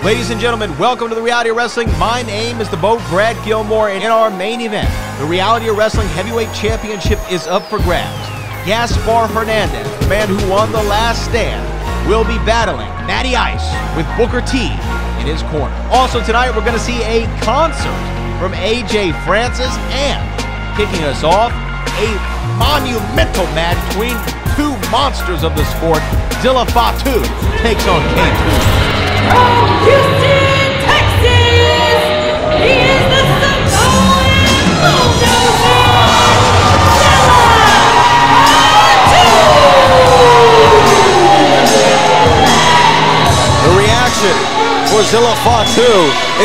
Ladies and gentlemen, welcome to the Reality of Wrestling. My name is the Boat Brad Gilmore, and in our main event, the Reality of Wrestling Heavyweight Championship is up for grabs. Gaspar Hernandez, the man who won the last stand, will be battling Matty Ice with Booker T in his corner. Also tonight, we're going to see a concert from AJ Francis, and kicking us off, a monumental match between two monsters of the sport. Zilla Fatu takes on K2. From Houston, Texas, he is the Samoan bulldozer, Zilla Fatu! The reaction for Zilla Fatu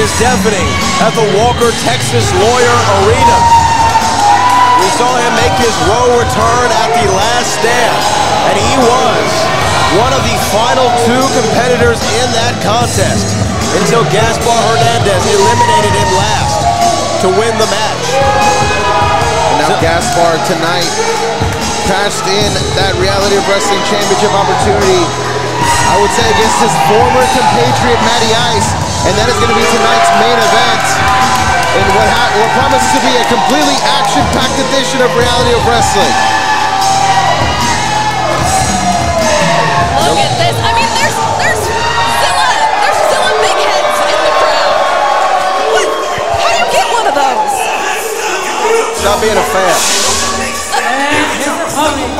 is deafening at the Walker, Texas Lawyer Arena. We saw him make his row return at the last stand, and he was one of the final two competitors in that contest until Gaspar Hernandez eliminated him last to win the match. And now Gaspar tonight cashed in that Reality of Wrestling Championship opportunity, I would say, against his former compatriot Matty Ice, and that is going to be tonight's main event in what promises to be a completely action-packed edition of Reality of Wrestling. Look at this. I mean, there's Zilla big heads in the crowd. What? How do you get one of those? Stop being a fan. And his opponent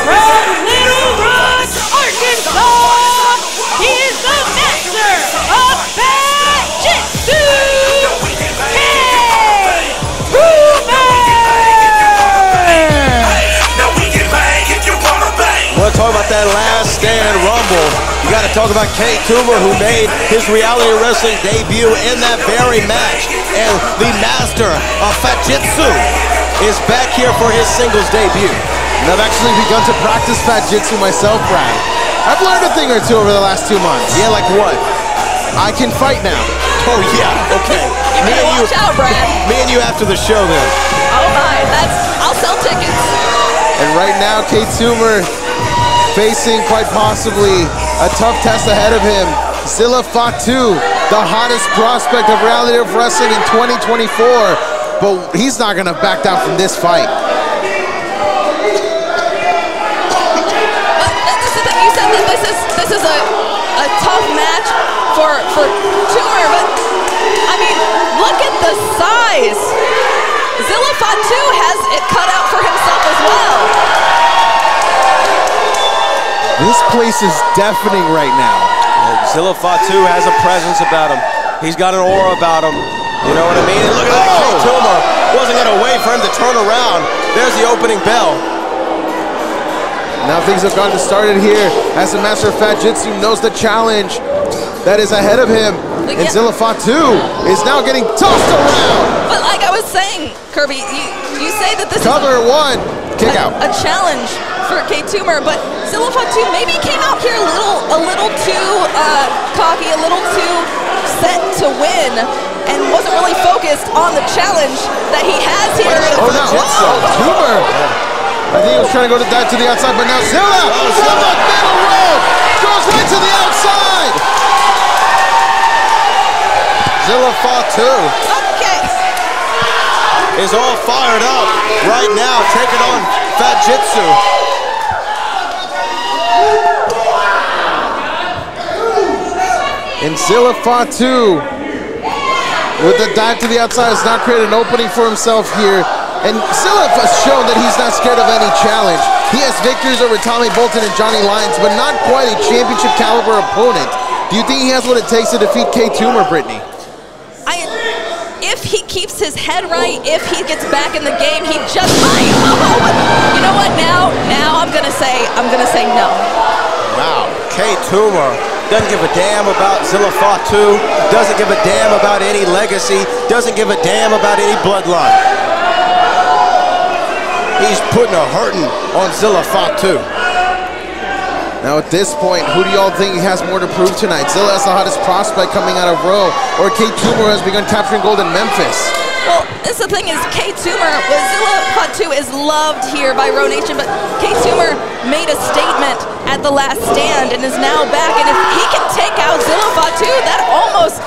from Little Rock, Arkansas, he is the master of Jiu-Jitsu, Want to talk about that last stand rumble? You got to talk about Toomer, who made his Reality of Wrestling debut in that very match, and the master of Fat-Jitsu is back here for his singles debut. And I've actually begun to practice Fat-Jitsu myself, Brad. I've learned a thing or two over the last 2 months. Yeah, like what? I can fight now. Oh yeah, okay. You better watch out, Brad. Me and you after the show then. Oh my, I'll sell tickets. And right now, Toomer facing quite possibly a tough test ahead of him. Zilla Fatu, the hottest prospect of Reality of Wrestling in 2024, but he's not gonna back down from this fight. You said that this is a tough match for Toomer, but I mean, look at the size. Zilla Fatu has it cut out for himself as well. This place is deafening right now. Zilla Fatu has a presence about him. He's got an aura about him. You know what I mean? And look at that. Toomer wasn't going to wait for him to turn around. There's the opening bell. Now things have gotten started here as the master of Fat-Jitsu knows the challenge that is ahead of him. And Zilla Fatu is now getting tossed around. But like I was saying, Kirby, you say that this Cover is one. Kick out. A challenge for Toomer, but Zilla Fatu maybe came out here a little too cocky, a little too set to win, and wasn't really focused on the challenge that he has here. Oh no! Toomer. I think he was trying to go to the outside, but now Zilla from the middle rope goes right to the outside. Zilla Fatu. Okay. Is all fired up right now, taking on Fat-Jitsu. And Zilla Fatu, with the dive to the outside, has not created an opening for himself here. And Zilla has shown that he's not scared of any challenge. He has victories over Tommy Bolton and Johnny Lyons, but not quite a championship caliber opponent. Do you think he has what it takes to defeat Toomer, Brittany? If he keeps his head right, if he gets back in the game, he just might. Oh, you know what? Now I'm gonna say no. Wow, Toomer doesn't give a damn about Zilla Fatu, doesn't give a damn about any legacy, doesn't give a damn about any bloodline. He's putting a hurting on Zilla Fatu. Now at this point, who do y'all think has more to prove tonight? Zilla is the hottest prospect coming out of Raw, or Toomer has begun capturing gold in Memphis? Well, this the thing is, Toomer, Zilla Fatu is loved here by Row Nation, but Toomer made a statement at the last stand and is now back. And if he can take out Zilla Fatu, that almost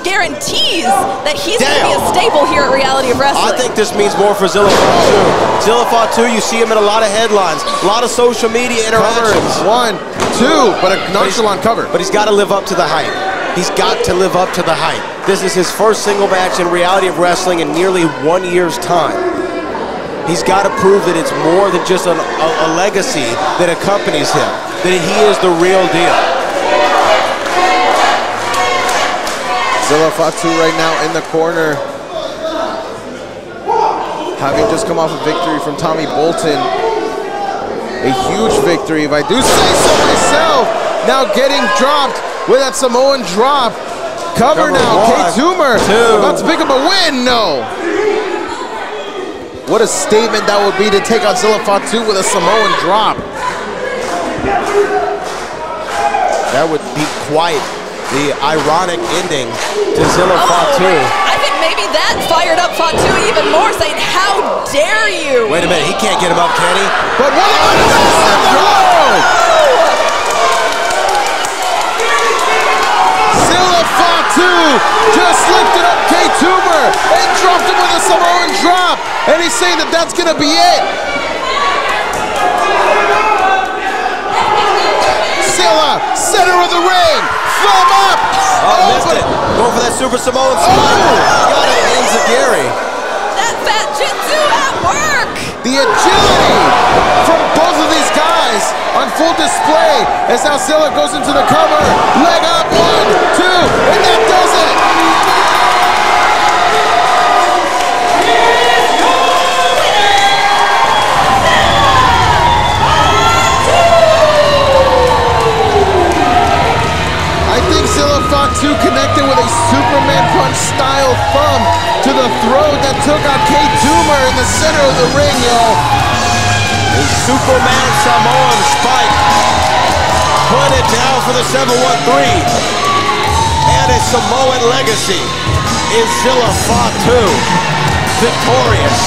guarantees that he's going to be a staple here at Reality of Wrestling. I think this means more for Zilla Fatu. Zilla Fatu, you see him in a lot of headlines, a lot of social media interactions. 1, 2, but a nonchalant cover. But he's got to live up to the hype. He's got to live up to the hype. This is his first single match in Reality of Wrestling in nearly 1 year's time. He's got to prove that it's more than just a legacy that accompanies him, that he is the real deal. Zilla Fatu right now in the corner, having just come off a victory from Tommy Bolton. A huge victory, if I do say so myself. Now getting dropped with that Samoan drop. Cover now, Toomer about to pick up a win, no. What a statement that would be to take out Zilla Fatu with a Samoan drop. That would be quite the ironic ending to Zilla Fatu. I think maybe that fired up Fatu even more, saying, how dare you? Wait a minute, he can't get him up, can he? But what a Zilla Fatu just lifted up Toomer and dropped him with a Samoan drop. And he's saying that that's going to be it. Zilla, center of the ring. Thumb up! Missed it. Going for that Super Samoan spot. Got it, enziguri. That fat jitsu at work! The agility from both of these guys on full display as now Zilla goes into the cover. Leg up, 1, 2, and that does it! Fatu connected with a Superman punch style thumb to the throat that took out Toomer in the center of the ring, yo. A Superman Samoan spike. Put it down for the 7-1-3. And a Samoan legacy is Zilla Fatu victorious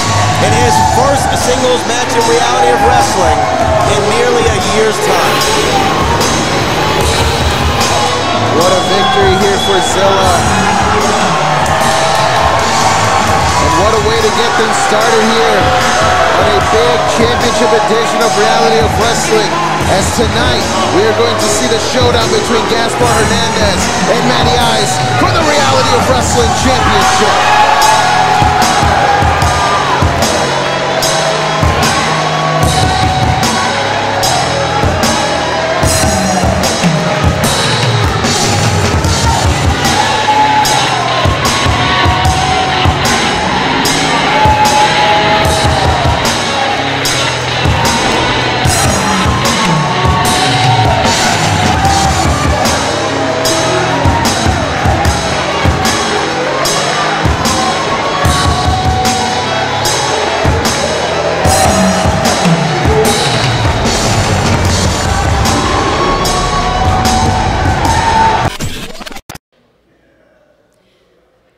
in his first singles match in Reality of Wrestling in nearly a year's time. What a victory here for Zilla. And what a way to get things started here on a big championship edition of Reality of Wrestling. As tonight, we are going to see the showdown between Gaspar Hernandez and Matty for the Reality of Wrestling Championship.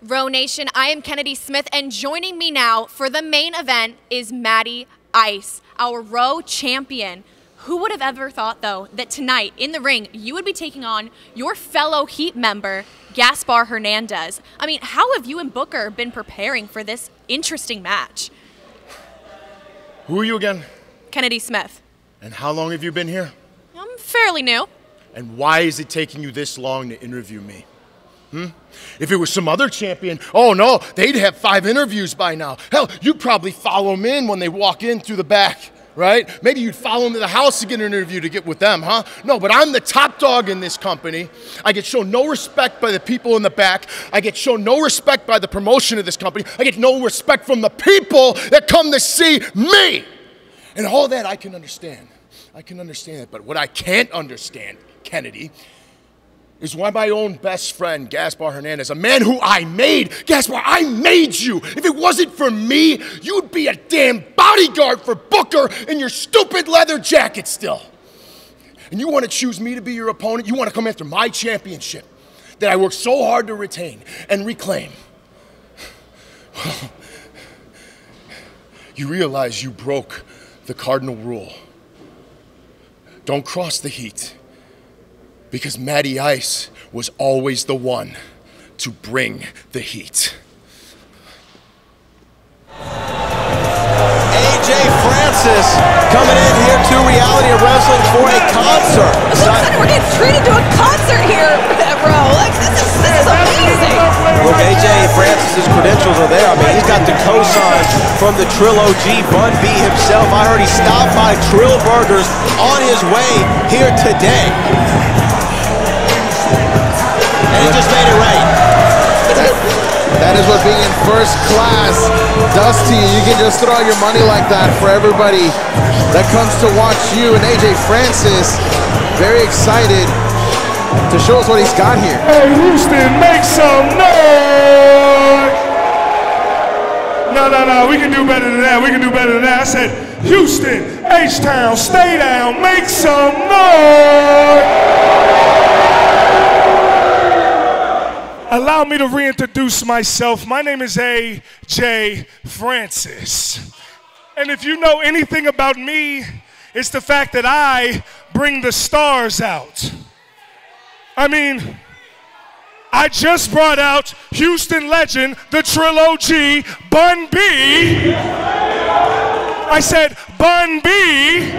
Row Nation, I am Kennedy Smith, and joining me now for the main event is Matty Ice, our Row champion. Who would have ever thought, though, that tonight in the ring you would be taking on your fellow Heat member, Gaspar Hernandez? I mean, how have you and Booker been preparing for this interesting match? Who are you again? Kennedy Smith. And how long have you been here? I'm fairly new. And why is it taking you this long to interview me? If it was some other champion, oh no, they'd have 5 interviews by now. Hell, you'd probably follow them in when they walk in through the back, right? Maybe you'd follow them to the house to get an interview to get with them, huh? No, but I'm the top dog in this company. I get shown no respect by the people in the back. I get shown no respect by the promotion of this company. I get no respect from the people that come to see me. And all that I can understand. I can understand it, but what I can't understand, Kennedy, is why my own best friend, Gaspar Hernandez, a man who I made, Gaspar, I made you. If it wasn't for me, you'd be a damn bodyguard for Booker in your stupid leather jacket still. And you want to choose me to be your opponent? You want to come after my championship that I worked so hard to retain and reclaim? You realize you broke the cardinal rule. Don't cross the heat, because Matty Ice was always the one to bring the heat. AJ Francis coming in here to Reality of Wrestling for a concert. We're getting treated to a concert here, bro. Like, this is amazing. Look, AJ Francis's credentials are there. I mean, he's got the cosign from the Trill OG, Bun B himself. I heard he stopped by Trill Burgers on his way here today. And he just made it right. That is what being in first class does to you. You can just throw your money like that for everybody that comes to watch you. And AJ Francis, very excited to show us what he's got here. Hey, Houston, make some noise! No, we can do better than that. We can do better than that. I said, Houston, H-Town, stay down, make some noise! Allow me to reintroduce myself. My name is AJ Francis. And if you know anything about me, it's the fact that I bring the stars out. I mean, I just brought out Houston legend, the Trill OG, Bun B. I said, Bun B,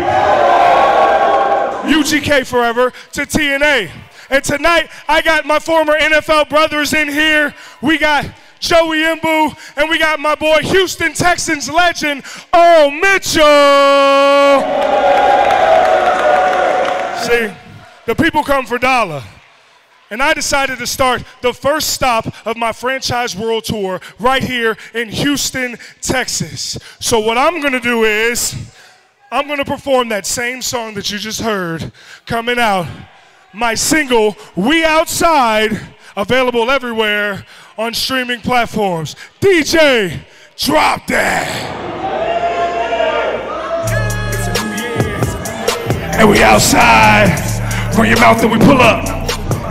UGK forever, to TNA. And tonight, I got my former NFL brothers in here. We got Joey Imbu, and we got my boy Houston Texans legend, Earl Mitchell. See, the people come for dollar. And I decided to start the first stop of my franchise world tour right here in Houston, Texas. So what I'm gonna do is, I'm gonna perform that same song that you just heard coming out. My single, We Outside, available everywhere on streaming platforms. DJ, drop that. And we outside. Run your mouth and we pull up.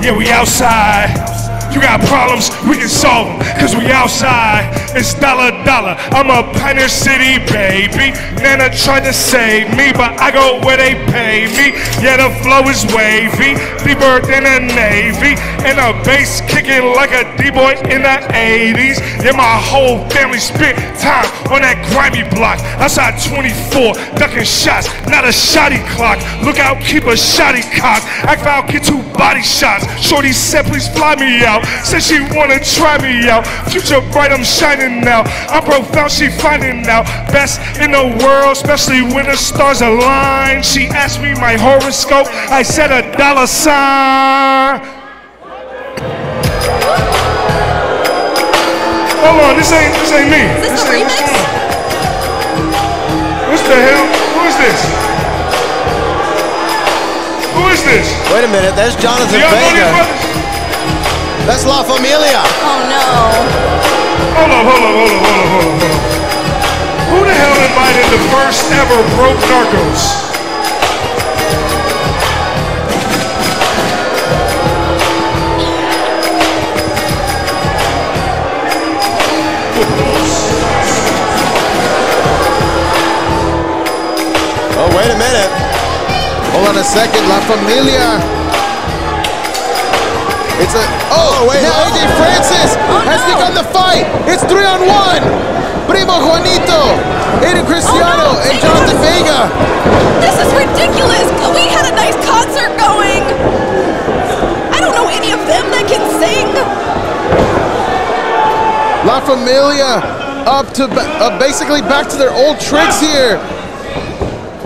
Yeah, we outside. You got problems, we can solve them, cause we outside. It's dollar. I'm a Pioneer City baby. Nana tried to save me, but I go where they pay me. Yeah, the flow is wavy, deeper than a Navy, and a bass kicking like a D-boy in the 80s. Yeah, my whole family spent time on that grimy block. Outside 24, ducking shots, not a shotty clock. Look out, keep a shotty cock. Act foul, get 2 body shots. Shorty said, please fly me out. Said she wanna try me out. Future bright, I'm shining now. I'm profound, she finding out. Best in the world, especially when the stars align. She asked me my horoscope. I said a dollar sign. Hold on, this ain't me. Is this a remix? What the hell? Who is this? Who is this? Wait a minute, there's Jonathan Vega. That's La Familia. Oh no. Hold on. Who the hell invited the first ever broke narcos? Oh, wait a minute. Hold on a second, La Familia. It's a, wait, now AJ Francis has begun the fight. It's 3-on-1. Primo Juanito, Aiden Cristiano, and Jonathan Vega. This is ridiculous. We had a nice concert going. I don't know any of them that can sing. La Familia up to basically back to their old tricks here.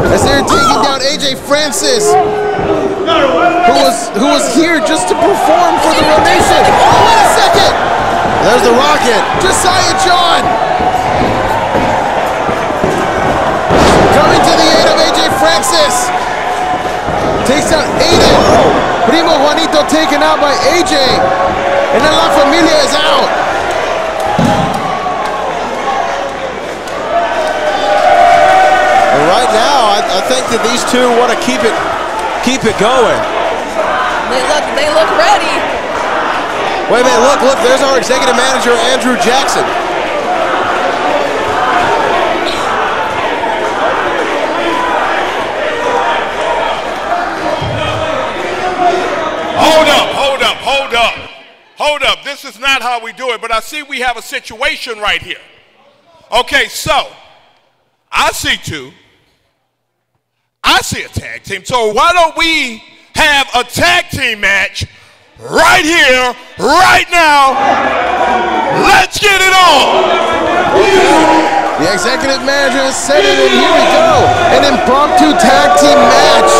As they're taking down AJ Francis, who was here just to perform for the Road Nation. Oh, wait a second! There's the Rocket. Josiah John coming to the aid of AJ Francis. Takes out Aiden. Primo Juanito taken out by AJ. And then La Familia is out. And right now, I think that these two want to keep it going. They look ready. Wait a minute, look, there's our executive manager, Andrew Jackson. Hold up. This is not how we do it, but I see we have a situation right here. Okay, so I see two. I see a tag team. So why don't we have a tag team match right here, right now? Let's get it on. The executive manager has said it, and here we go. An impromptu tag team match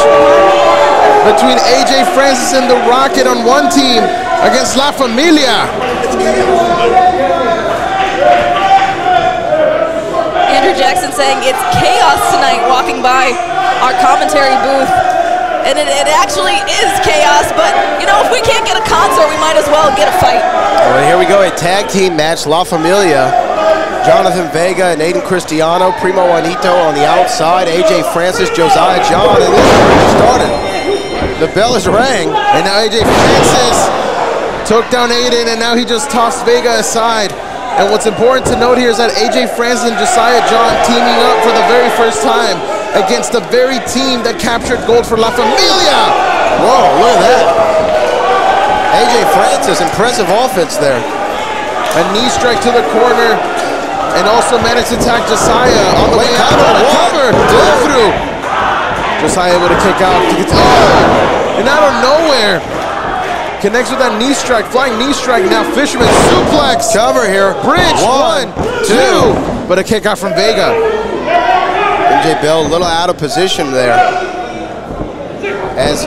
between AJ Francis and The Rocket on one team against La Familia. Andrew Jackson saying it's chaos tonight walking by our commentary booth. And it actually is chaos, but you know, if we can't get a concert, we might as well get a fight. All right, here we go, a tag team match, La Familia. Jonathan Vega and Aiden Cristiano, Primo Juanito on the outside, AJ Francis, Josiah John, and this is started. The bell is rang. And now AJ Francis took down Aiden, and now he just tossed Vega aside. And what's important to note here is that AJ Francis and Josiah John teaming up for the very first time against the very team that captured gold for La Familia. Whoa, look at that. AJ Francis, impressive offense there. A knee strike to the corner, and also managed to attack Josiah on the way out on the cover. Through. Josiah with a kick out. Oh! And out of nowhere, connects with that knee strike, flying knee strike. Now Fisherman suplex. Cover here. Bridge, one, two. But a kick out from Vega. MJ Bell a little out of position there as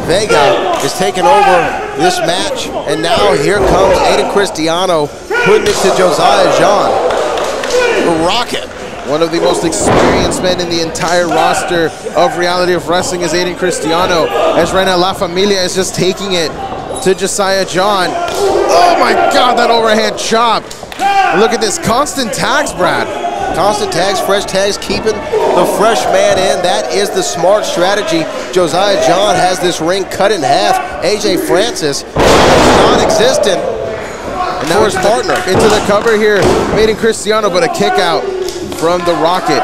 Vega is taking over this match, and now here comes Aiden Cristiano putting it to Josiah John. Rocket. One of the most experienced men in the entire roster of Reality of Wrestling is Aiden Cristiano, as right now La Familia is just taking it to Josiah John. Oh my God, that overhand chop. Look at this, constant tags, Brad. Constant tags, fresh tags, keeping the fresh man in. That is the smart strategy. Josiah John has this ring cut in half. AJ Francis non-existent. And now his partner into the cover here, Aiden Cristiano, but a kick out from the Rocket.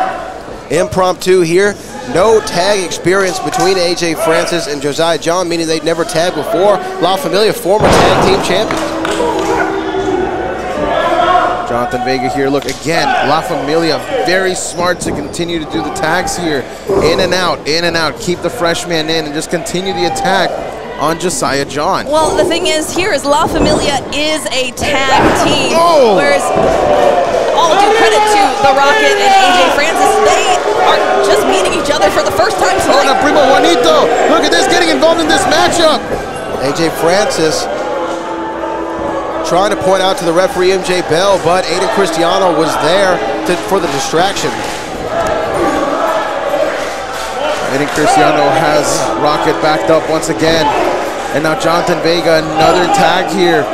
Impromptu here. No tag experience between AJ Francis and Josiah John, meaning they'd never tagged before. La Familia, former tag team champions. Jonathan Vega here, look again, La Familia very smart to continue to do the tags here. In and out, keep the fresh man in and just continue the attack on Josiah John. Well, the thing is here is La Familia is a tag team, whereas all due credit to The Rocket and AJ Francis, they are just meeting each other for the first time tonight. Oh, now Primo Juanito, look at this, getting involved in this matchup. AJ Francis trying to point out to the referee MJ Bell, but Aiden Cristiano was there for the distraction. Aiden Cristiano has Rocket backed up once again. And now Jonathan Vega, another tag here.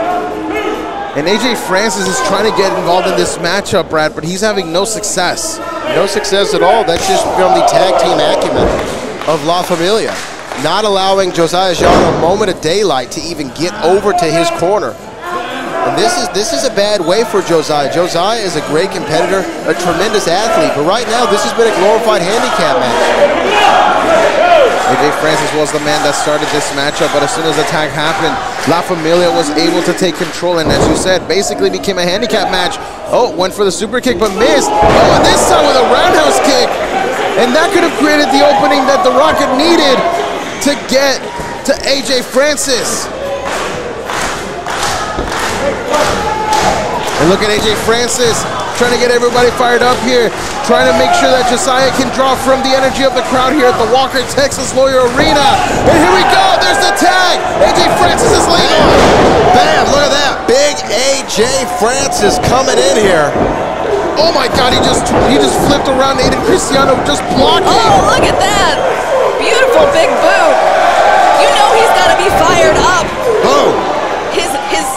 And AJ Francis is trying to get involved in this matchup, Brad, but he's having no success. No success at all. That's just from the tag team acumen of La Familia. Not allowing Josiah John a moment of daylight to even get over to his corner. And this is a bad way for Josiah. Josiah is a great competitor, a tremendous athlete, but right now this has been a glorified handicap match. AJ Francis was the man that started this matchup, but as soon as the tag happened, La Familia was able to take control, and as you said, basically became a handicap match. Oh, went for the super kick, but missed. Oh, and this time with a roundhouse kick. And that could have created the opening that the Rocket needed to get to AJ Francis. And look at AJ Francis trying to get everybody fired up here, trying to make sure that Josiah can draw from the energy of the crowd here at the Walker Texas Lawyer Arena. And here we go, there's the tag. AJ Francis is laying on. Bam, look at that. Big AJ Francis coming in here. Oh my God, he just flipped around Aiden Cristiano, just blocking. Oh, look at that. Beautiful big boot. You know he's got to be fired up. Boom. His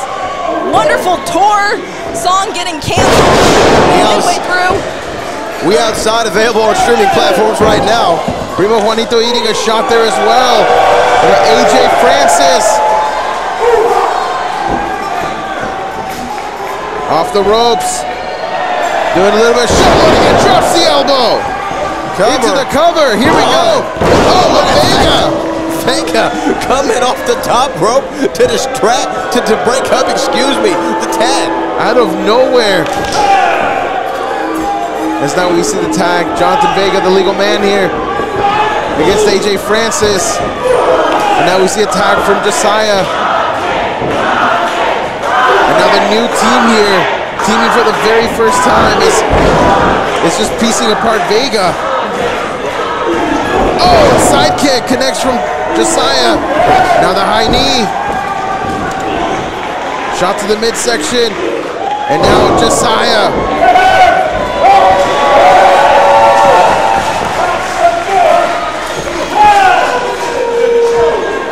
wonderful tour song getting canceled midway through. We Outside available on streaming platforms right now. Primo Juanito eating a shot there as well. And AJ Francis off the ropes, doing a little bit of shot loading and drops the elbow. Into the cover. Here we go. Oh, Vega. Vega coming off the top rope to distract, to break up, excuse me, the tag. Out of nowhere. As now we see the tag. Jonathan Vega, the legal man here, against AJ Francis. And now we see a tag from Josiah. And now the new team here, teaming for the very first time, is just piecing apart Vega. Oh, sidekick connects from Josiah. Now the high knee. Shot to the midsection. And now Josiah.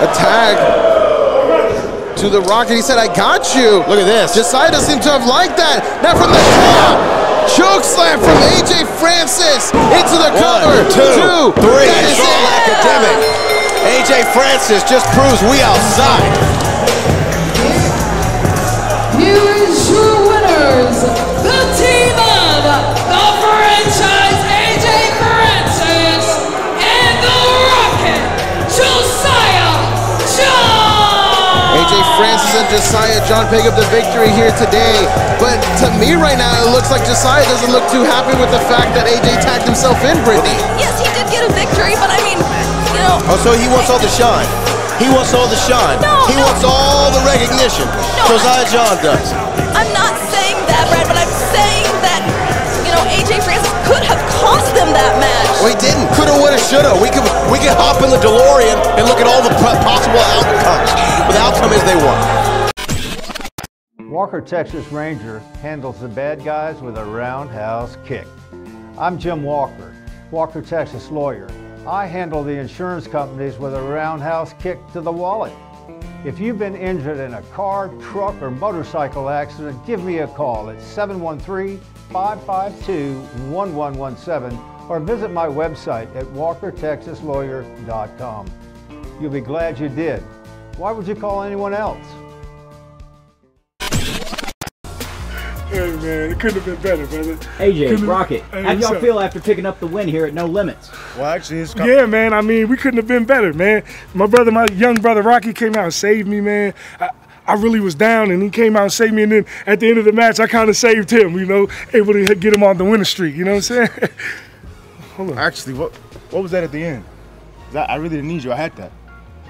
A tag to the Rocket. He said, I got you. Look at this. Josiah doesn't seem to have liked that. Now from the top. Choke slam from AJ Francis into the cover. 1, 2, 3. That is It's all it. academic. AJ Francis just proves we outside. Here is your winners, the team of the franchise, AJ Francis, and the Rocket, Josiah John! AJ Francis and Josiah John pick up the victory here today. But to me right now, it looks like Josiah doesn't look too happy with the fact that AJ tagged himself in, Brittany. Yes, he did get a victory, but I mean, you know. Oh, so he wants all the shine. He wants all the shine. He wants all the recognition. Josiah John does. I'm not saying that, Brad, but I'm saying that, you know, AJ Francis could have cost them that match. Well, he didn't. Coulda, woulda, shoulda. We could hop in the DeLorean and look at all the possible outcomes. But the outcome is they won. Walker Texas Ranger handles the bad guys with a roundhouse kick. I'm Jim Walker, Walker Texas lawyer. I handle the insurance companies with a roundhouse kick to the wallet. If you've been injured in a car, truck, or motorcycle accident, give me a call at 713-552-1117 or visit my website at walkertexaslawyer.com. You'll be glad you did. Why would you call anyone else? Hey man, it couldn't have been better, brother. AJ, Rocket, Hey, how what's y'all up? feel after picking up the win here at No Limits? Well, actually, it's Yeah, man. I mean, we couldn't have been better, man. My young brother Rocky came out and saved me, man. I really was down, and he came out and saved me. And then at the end of the match, I kind of saved him, you know, able to get him on the winning streak. You know what I'm saying? Hold on. Actually, what was that at the end? I really didn't need you. I had that.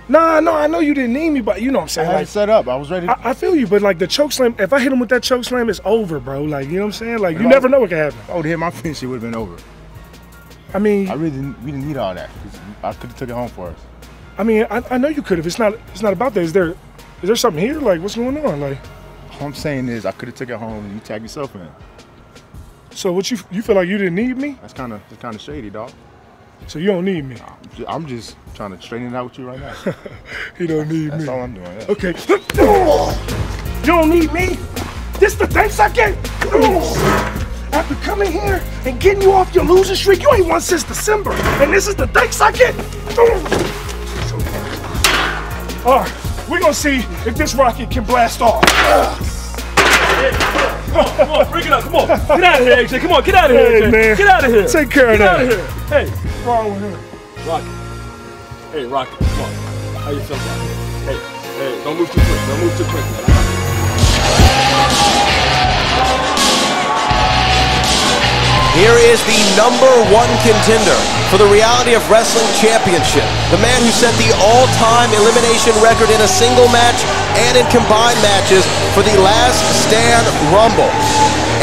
No, I know you didn't need me, but you know what I'm saying. I had Like, it set up. I was ready. I feel you, but like the choke slam, if I hit him with that choke slam, it's over, bro. Like, you know what I'm saying? Like, you never know what can happen. If I would have hit my finish, it would have been over. I mean, We didn't need all that. I could have took it home for us. I mean, I know you could have. It's not about that. Is there something here? Like, what's going on? Like, All I'm saying is I could have took it home and you tagged yourself in. so what you feel like you didn't need me? That's kind of shady, dog. So you don't need me. I'm just trying to straighten it out with you right now. You don't need That's me. all I'm doing. Yeah. Okay. You don't need me. This the thanks I get. After coming here and getting you off your losing streak, you ain't won since December, and this is the thanks I get. All right, we're gonna see if this rocket can blast off. Come on, bring it up. Come on. Get out of here, AJ. Come on, get out of here, Hey, AJ. man. Get out of here. Take care of Get that. out of here. Hey, What's wrong with him? Rocket. Hey, Rocket. Come on. How you feel about it? Hey, don't move too quick. Don't move too quick, man. Here is the #1 contender for the Reality of Wrestling Championship. The man who set the all-time elimination record in a single match and in combined matches for the Last Stand Rumble.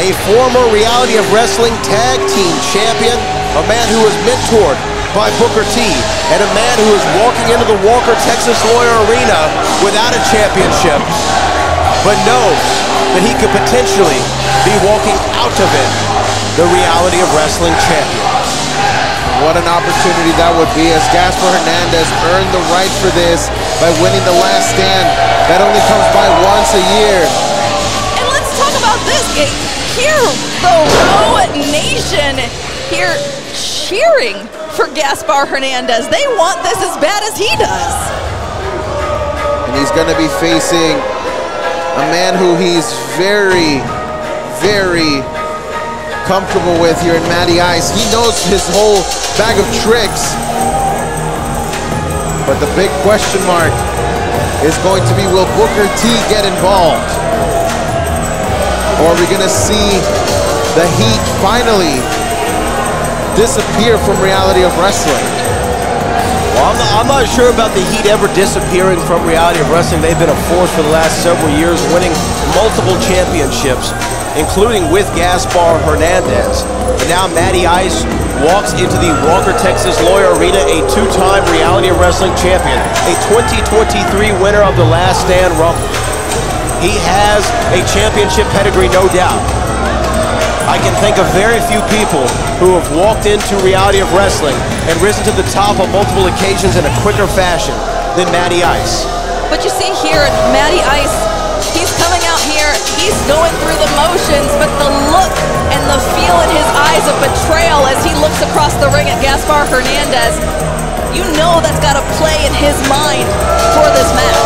A former Reality of Wrestling Tag Team Champion, a man who was mentored by Booker T, and a man who is walking into the Walker Texas Lawyer Arena without a championship, but knows that he could potentially be walking out of it the Reality of Wrestling champion. What an opportunity that would be, as Gaspar Hernandez earned the right for this by winning the Last Stand. That only comes by once a year. And let's talk about this. Here, the Row Nation here cheering for Gaspar Hernandez. They want this as bad as he does. And he's going to be facing a man who he's very, very comfortable with here in Matty Ice. He knows his whole bag of tricks. But the big question mark is going to be, will Booker T get involved? Or are we going to see the Heat finally disappear from reality of wrestling? Well, I'm not sure about the Heat ever disappearing from reality of wrestling. They've been a force for the last several years, winning multiple championships, including with Gaspar Hernandez. And now Matty Ice walks into the Walker Texas Lawyer Arena, a two-time reality of wrestling champion, a 2023 winner of the Last Stand Rumble. He has a championship pedigree, no doubt. I can think of very few people who have walked into reality of wrestling and risen to the top on multiple occasions in a quicker fashion than Matty Ice. But you see here, Matty Ice, he's coming out here, he's going through the motions, but the look and the feel in his eyes of betrayal as he looks across the ring at Gaspar Hernandez, you know that's got to play in his mind for this match.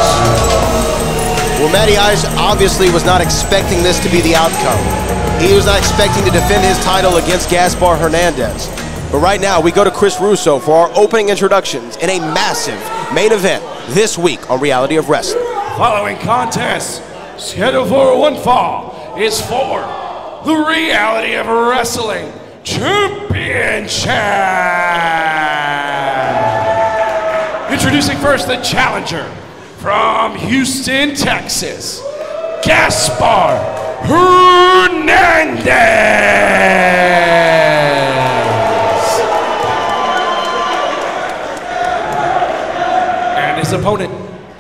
Well, Matty Ice obviously was not expecting this to be the outcome. He was not expecting to defend his title against Gaspar Hernandez. But right now, we go to Chris Russo for our opening introductions in a massive main event this week on Reality of Wrestling. Following contest, scheduled for one fall, is for the Reality of Wrestling Championship. Introducing first the challenger from Houston, Texas, Gaspar Hernandez. And his opponent,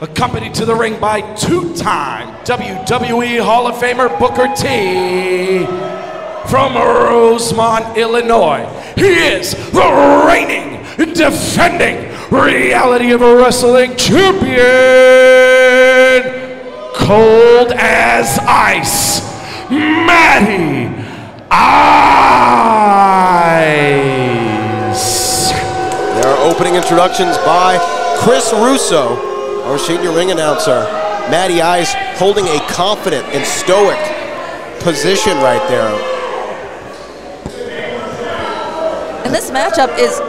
accompanied to the ring by two-time WWE Hall of Famer Booker T from Rosemont, Illinois. He is the reigning, defending Reality of Wrestling champion, cold as ice, Matty Ice. There are opening introductions by Chris Russo, our senior ring announcer. Matty Ice holding a confident and stoic position right there. And this matchup is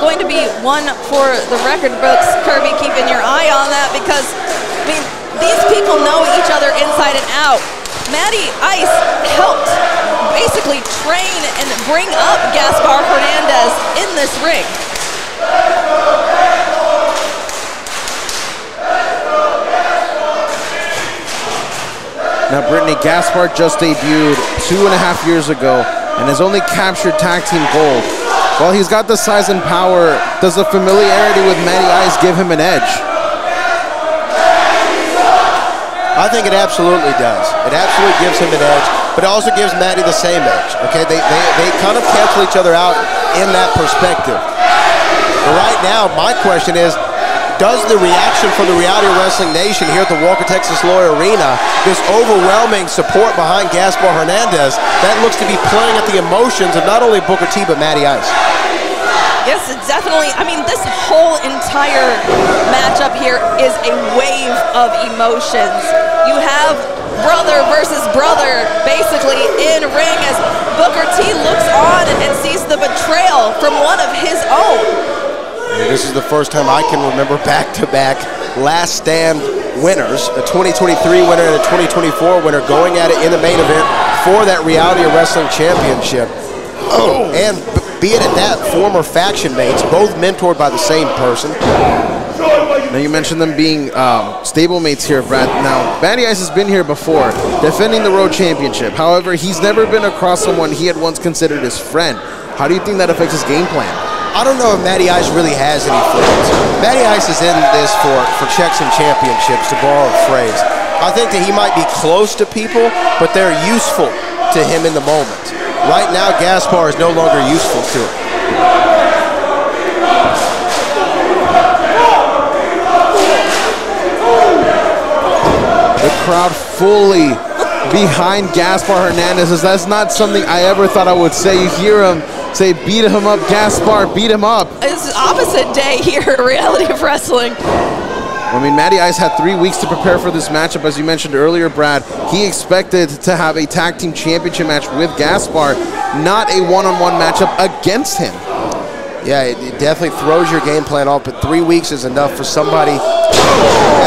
going to be one for the record books. Kirby, keeping your eye on that, because, I mean, these people know each other inside and out. Matty Ice helped basically train and bring up Gaspar Hernandez in this ring. Now, Brittany, Gaspar just debuted 2.5 years ago and has only captured tag team gold. While he's got the size and power, does the familiarity with Matty Ice give him an edge? I think it absolutely does. It absolutely gives him an edge, but it also gives Matty the same edge. Okay, they kind of cancel each other out in that perspective. But right now, my question is, does the reaction from the Reality of Wrestling Nation here at the Walker Texas Lawyer Arena, this overwhelming support behind Gaspar Hernandez, that looks to be playing at the emotions of not only Booker T, but Matty Ice? Yes, it's definitely. I mean, this whole entire matchup here is a wave of emotions. You have brother versus brother basically in ring as Booker T looks on and sees the betrayal from one of his own. And this is the first time I can remember back-to-back Last Stand winners, a 2023 winner and a 2024 winner, going at it in the main event for that Reality of Wrestling Championship. Oh, and be it at that, former faction mates, both mentored by the same person. Now, you mentioned them being stablemates here, Brad. Now, Matty Ice has been here before, defending the Road Championship. However, he's never been across someone he had once considered his friend. How do you think that affects his game plan? I don't know if Matty Ice really has any friends. Matty Ice is in this for checks and championships, to borrow a phrase. I think that he might be close to people, but they're useful to him in the moment. Right now, Gaspar is no longer useful to him. The crowd fully behind Gaspar Hernandez. That's not something I ever thought I would say. You hear him say, beat him up, Gaspar, beat him up. It's opposite day here at Reality of Wrestling. I mean, Matty Ice had 3 weeks to prepare for this matchup. As you mentioned earlier, Brad, he expected to have a tag team championship match with Gaspar, not a one-on-one matchup against him. Yeah, it definitely throws your game plan off, but 3 weeks is enough for somebody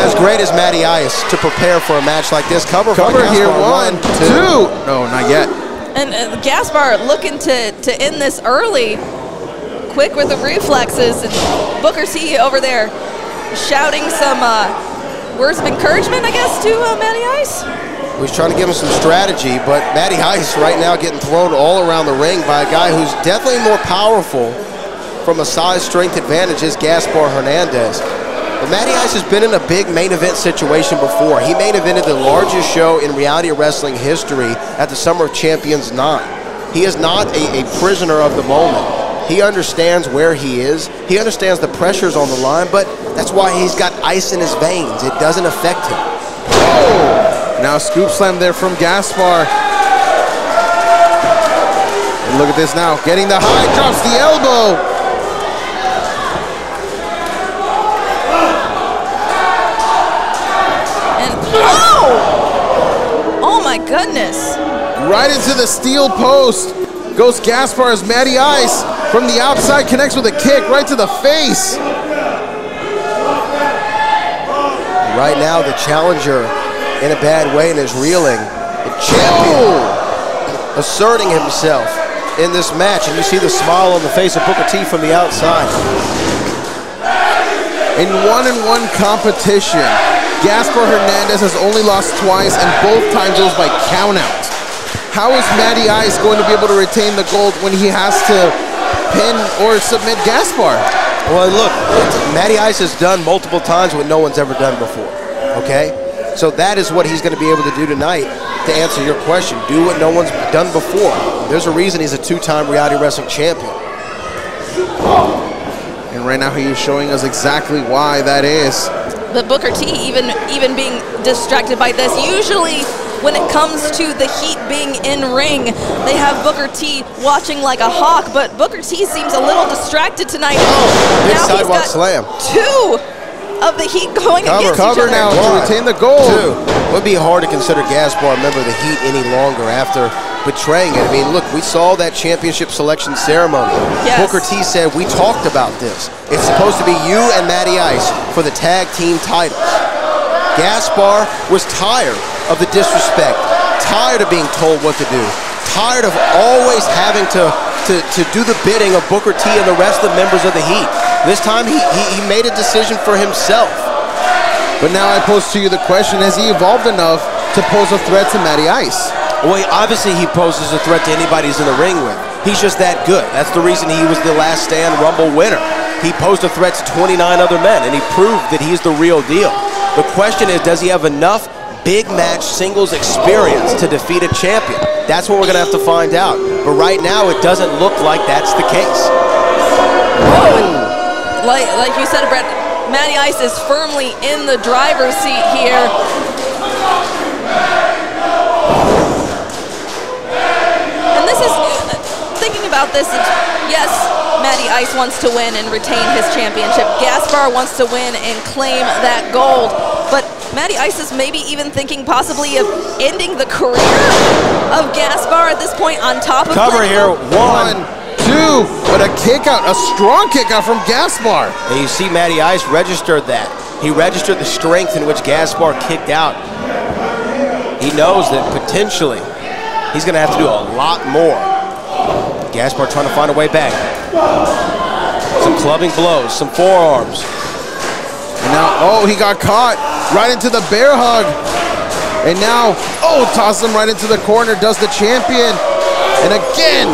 as great as Matty Ice to prepare for a match like this. Cover here, 1, 2. No, not yet. And Gaspar looking to end this early, quick with the reflexes, and Booker T over there shouting some words of encouragement, I guess, to Matty Ice. He's trying to give him some strategy, but Matty Ice right now getting thrown all around the ring by a guy who's definitely more powerful from a size strength advantage is Gaspar Hernandez. But Matty Ice has been in a big main event situation before. He main evented the largest show in reality wrestling history at the Summer of Champions 9. He is not a prisoner of the moment. He understands where he is. He understands the pressures on the line, but that's why he's got ice in his veins. It doesn't affect him. Oh! Now scoop slam there from Gaspar. And look at this now. Getting the high, drops the elbow. Oh my goodness. Right into the steel post goes Gaspar as Matty Ice from the outside connects with a kick right to the face. Right now the challenger in a bad way and is reeling. The champion asserting himself in this match, and you see the smile on the face of Booker T from the outside. In one-on-one competition, Gaspar Hernandez has only lost twice, and both times it was by countout. How is Matty Ice going to be able to retain the gold when he has to pin or submit Gaspar? Well, look, Matty Ice has done multiple times what no one's ever done before, okay? So that is what he's going to be able to do tonight to answer your question. Do what no one's done before. There's a reason he's a 2-time reality wrestling champion. And right now he is showing us exactly why that is. But Booker T even being distracted by this. Usually when it comes to the Heat being in ring, they have Booker T watching like a hawk, but Booker T seems a little distracted tonight. Big now sidewalk he's slam. Two of the Heat going against each other. Cover now to retain the gold. It would be hard to consider Gaspar a member of the Heat any longer after betraying it. I mean, look, we saw that championship selection ceremony. Yes. Booker T said, we talked about this. It's supposed to be you and Matty Ice for the tag team titles. Gaspar was tired of the disrespect, tired of being told what to do, tired of always having to do the bidding of Booker T and the rest of the members of the Heat. This time he made a decision for himself. But now I pose to you the question, has he evolved enough to pose a threat to Matty Ice? Well, obviously he poses a threat to anybody he's in the ring with. He's just that good. That's the reason he was the Last Stand Rumble winner. He posed a threat to 29 other men, and he proved that he's the real deal. The question is, does he have enough big match singles experience to defeat a champion? That's what we're going to have to find out. But right now, it doesn't look like that's the case. Like you said, Brett, Matty Ice is firmly in the driver's seat here. And this is, thinking about this, yes, Matty Ice wants to win and retain his championship. Gaspar wants to win and claim that gold. But Matty Ice is maybe even thinking possibly of ending the career of Gaspar at this point on top of Cover here, 1, 2, but a kick out, a strong kick out from Gaspar. And you see Matty Ice registered that. He registered the strength in which Gaspar kicked out. He knows that potentially he's going to have to do a lot more. Gaspar trying to find a way back. Some clubbing blows, some forearms. And now, oh, he got caught right into the bear hug. And now, oh, tosses him right into the corner, does the champion. And again,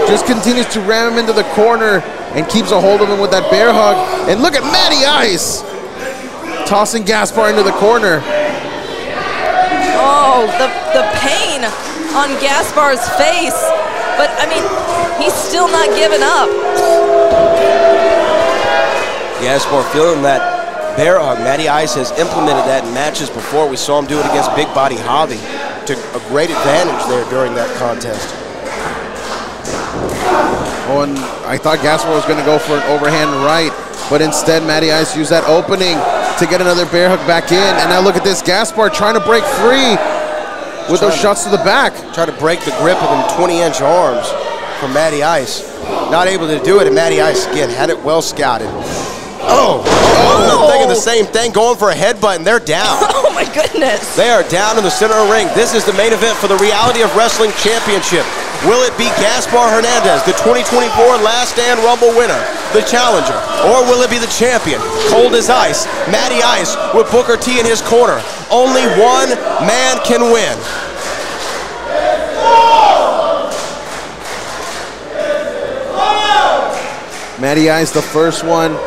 just continues to ram him into the corner and keeps a hold of him with that bear hug. And look at Matty Ice tossing Gaspar into the corner. Oh, the pain on Gaspar's face. But, I mean, he's still not giving up. Gaspar feeling that bear hug. Matty Ice has implemented that in matches before. We saw him do it against Big Body Javi. Took a great advantage there during that contest. Oh, and I thought Gaspar was going to go for an overhand right, but instead Matty Ice used that opening to get another bear hug back in. And now look at this, Gaspar trying to break free with those shots to the back. Trying to break the grip of them 20-inch arms. from Matty Ice. Not able to do it, and Matty Ice, again, had it well scouted. Oh, I'm thinking the same thing, going for a headbutt, and they're down. Oh my goodness. They are down in the center of the ring. This is the main event for the Reality of Wrestling Championship. Will it be Gaspar Hernandez, the 2024 Last Stand Rumble winner, the challenger? Or will it be the champion, cold as ice, Matty Ice, with Booker T in his corner? Only one man can win. Matty Ice, the first one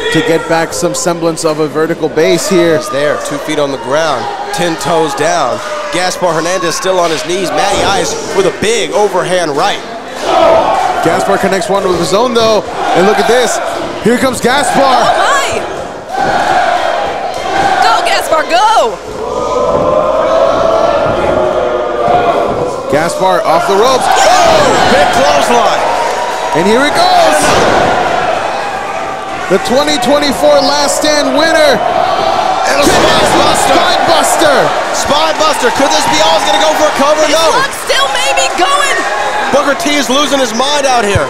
to get back some semblance of a vertical base here. He's there, 2 feet on the ground, 10 toes down. Gaspar Hernandez still on his knees. Matty Ice with a big overhand right. Gaspar connects one with his own though, and look at this. Here comes Gaspar. Oh my! Go Gaspar, go! Gaspar off the ropes. Oh, big clothesline. And here it goes. The 2024 Last Stand winner. And a spine buster. Spine buster. Spine buster. Could this be all he's going to go for a cover? His No. luck still maybe going. Booker T is losing his mind out here.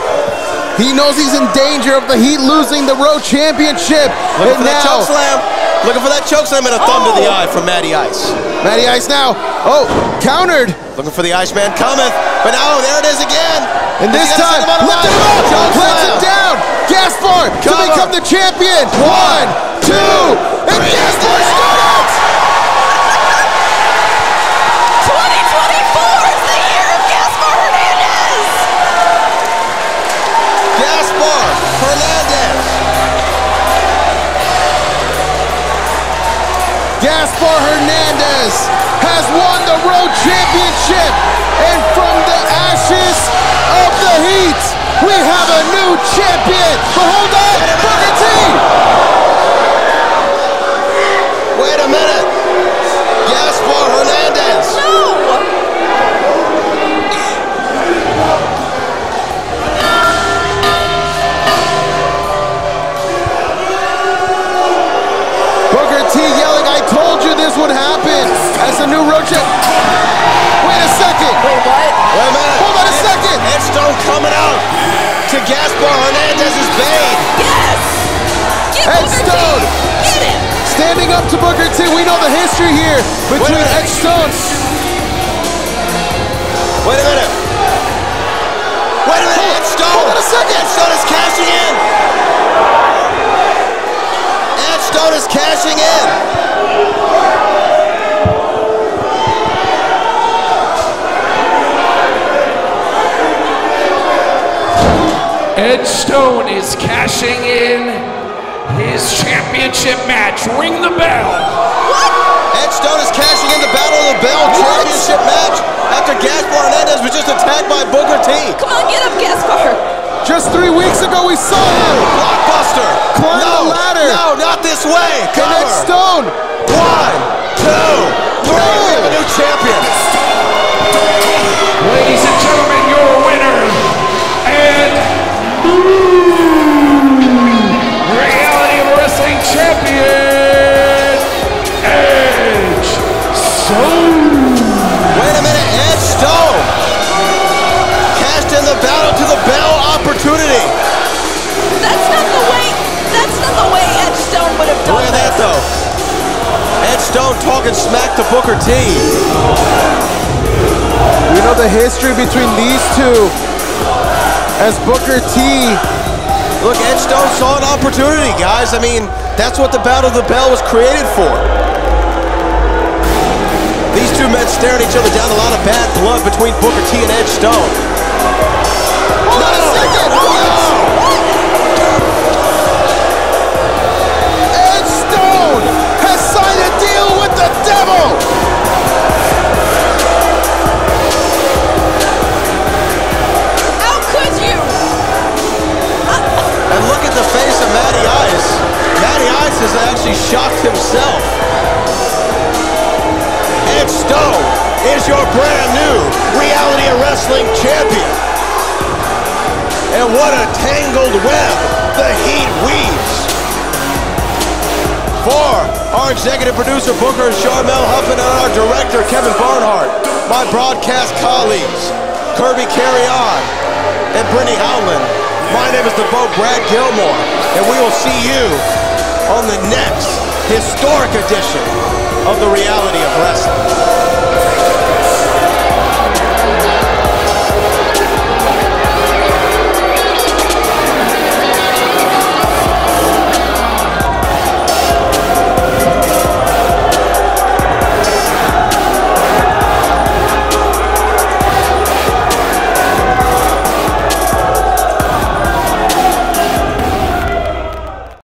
He knows he's in danger of the Heat losing the Road Championship. Looking for that choke slam. Looking for that choke slam and a thumb to the eye from Matty Ice. Matty Ice now. Oh, countered. Looking for the Iceman cometh. But now there it is again. And this time, lift him up. Plants him down. Gaspar to become the champion. 1, 2, and Gaspar starts. 2024 is the year of Gaspar Hernandez. Gaspar Hernandez. Gaspar Hernandez has won the Road Championship, and from the ashes of the Heat, we have a new champion. But hold on, Booker T. Wait a minute. Gaspar Hernandez. No. Booker T yelling, I told you this would happen, as the new Road Champ. Wait a second. Wait, what? Wait a minute. Hold on a second. Headstone coming out to Gaspar Hernandez's bane. Yes. Get Booker T. Headstone. Get him. Standing up to Booker T. We know the history here between Headstone. Wait a minute. Wait a minute. Headstone. Hold on a second. Headstone is cashing in. Headstone is cashing in. Headstone is cashing in his championship match. Ring the bell. What? Headstone is cashing in the Battle of the Bell championship match after Gaspar Hernandez was just attacked by Booker T. Come on, get up, Gaspar. Just 3 weeks ago, we saw him. Blockbuster. Climb the ladder. No, not this way. And Cover. Headstone. 1, 2, 3. We have a new champion. Ladies and gentlemen, your winner and Reality of Wrestling champion, Edge Stone. Wait a minute, Edge Stone cashed in the Battle to the Bell opportunity. That's not the way Edge Stone would have done Look at that though. Edge Stone talking smack to Booker T. We know the history between these two, as Booker T. Look, Edge Stone saw an opportunity, guys. I mean, that's what the Battle of the Bell was created for. These two men staring each other down, a lot of bad blood between Booker T and Edge Stone. Hold on a second. Edge Stone has signed a deal with the devil. How could you? And look at the face of Matty Ice. Matty Ice has actually shocked himself. Edge Stone is your brand new Reality of Wrestling champion. And what a tangled web the Heat weaves. For our executive producer, Booker and Sean Mel Huffman, and our director, Kevin Barnhart, my broadcast colleagues, Kirby Carry On, and Brittany Howland. My name is the Boat Brad Gilmore, and we will see you on the next historic edition of the Reality of Wrestling.